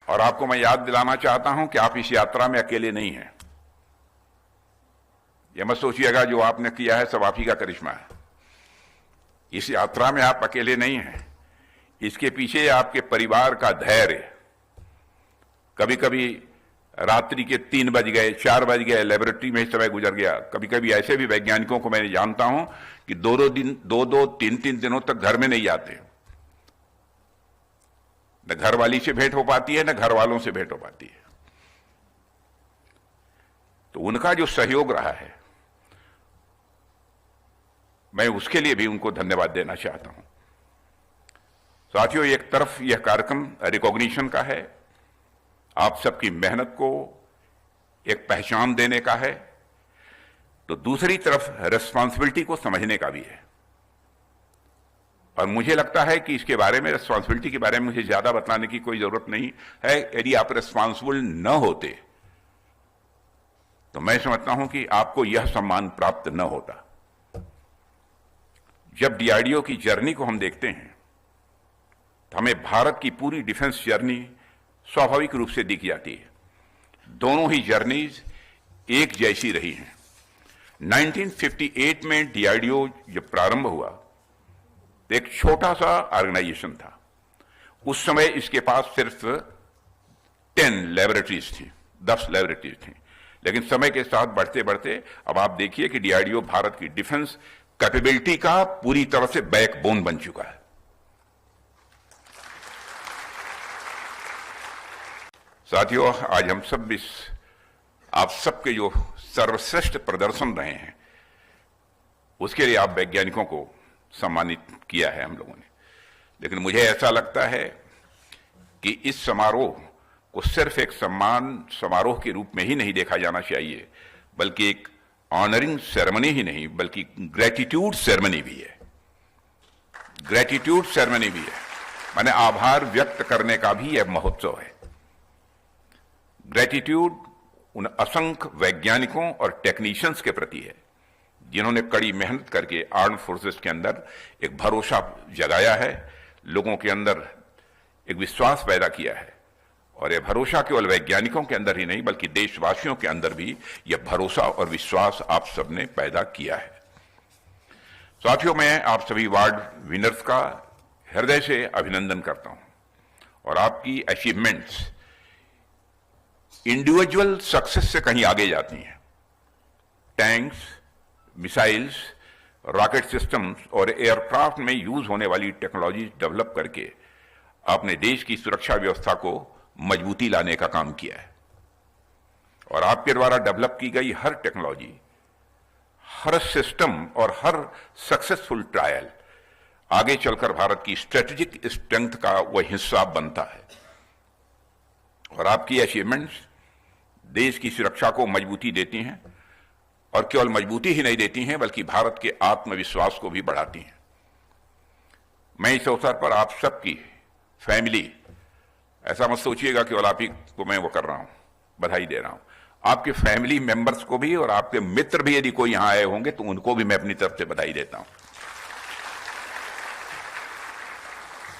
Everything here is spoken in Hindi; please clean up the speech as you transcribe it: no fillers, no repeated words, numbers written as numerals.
और आपको मैं याद दिलाना चाहता हूं कि आप इस यात्रा में अकेले नहीं हैं। यह मत सोचिएगा जो आपने किया है सब आप ही का करिश्मा है। इस यात्रा में आप अकेले नहीं हैं, इसके पीछे आपके परिवार का धैर्य। कभी कभी रात्रि के 3 बज गए, 4 बज गए, लेबोरेटरी में समय गुजर गया। कभी कभी ऐसे भी वैज्ञानिकों को मैं जानता हूं कि 2-3 दिनों तक घर में नहीं आते। न घर वाली से भेंट हो पाती है, न घर वालों से भेंट हो पाती है। तो उनका जो सहयोग रहा है, मैं उसके लिए भी उनको धन्यवाद देना चाहता हूं। साथियों, एक तरफ यह कार्यक्रम रिकॉग्निशन का है, आप सबकी मेहनत को एक पहचान देने का है, तो दूसरी तरफ रिस्पांसिबिलिटी को समझने का भी है। और मुझे लगता है कि इसके बारे में, रिस्पांसिबिलिटी के बारे में मुझे ज्यादा बताने की कोई जरूरत नहीं है। यदि आप रिस्पांसिबल न होते तो मैं समझता हूं कि आपको यह सम्मान प्राप्त न होता। जब डीआरडीओ की जर्नी को हम देखते हैं तो हमें भारत की पूरी डिफेंस जर्नी स्वाभाविक रूप से दिख जाती है। दोनों ही जर्नीज एक जैसी रही हैं। 1958 में डीआरडीओ जब प्रारंभ हुआ तो एक छोटा सा ऑर्गेनाइजेशन था। उस समय इसके पास सिर्फ 10 लेबोरेटरीज थी, 10 लेबोरेटरीज थी। लेकिन समय के साथ बढ़ते बढ़ते अब आप देखिए कि डीआरडीओ भारत की डिफेंस कैपेबिलिटी का पूरी तरह से बैकबोन बन चुका है। साथियों, आज हम सब आप सबके जो सर्वश्रेष्ठ प्रदर्शन रहे हैं उसके लिए आप वैज्ञानिकों को सम्मानित किया है हम लोगों ने। लेकिन मुझे ऐसा लगता है कि इस समारोह को सिर्फ एक सम्मान समारोह के रूप में ही नहीं देखा जाना चाहिए, बल्कि एक ऑनरिंग सेरेमनी ही नहीं, बल्कि ग्रेटिट्यूड सेरेमनी भी है। ग्रेटिट्यूड सेरेमनी भी है, माने आभार व्यक्त करने का भी यह महोत्सव है। ग्रेटिट्यूड उन असंख्य वैज्ञानिकों और टेक्नीशियंस के प्रति है जिन्होंने कड़ी मेहनत करके आर्म्ड फोर्सेस के अंदर एक भरोसा जगाया है, लोगों के अंदर एक विश्वास पैदा किया है। और यह भरोसा केवल वैज्ञानिकों के अंदर ही नहीं, बल्कि देशवासियों के अंदर भी यह भरोसा और विश्वास आप सबने पैदा किया है। साथियों, मैं आप सभी अवार्ड विनर्स का हृदय से अभिनंदन करता हूं। और आपकी अचीवमेंट्स इंडिविजुअल सक्सेस से कहीं आगे जाती हैं। टैंक्स, मिसाइल्स, रॉकेट सिस्टम्स और एयरक्राफ्ट में यूज होने वाली टेक्नोलॉजी डेवलप करके आपने देश की सुरक्षा व्यवस्था को मजबूती लाने का काम किया है। और आपके द्वारा डेवलप की गई हर टेक्नोलॉजी, हर सिस्टम और हर सक्सेसफुल ट्रायल आगे चलकर भारत की स्ट्रेटेजिक स्ट्रेंथ का वह हिस्सा बनता है। और आपकी अचीवमेंट्स देश की सुरक्षा को मजबूती देती हैं, और केवल मजबूती ही नहीं देती हैं बल्कि भारत के आत्मविश्वास को भी बढ़ाती हैं। मैं इस अवसर पर आप सबकी फैमिली, ऐसा मत सोचिएगा कि केवल आप ही को मैं वो कर रहा हूं, बधाई दे रहा हूं, आपके फैमिली मेंबर्स को भी और आपके मित्र भी यदि कोई यहां आए होंगे तो उनको भी मैं अपनी तरफ से बधाई देता हूं।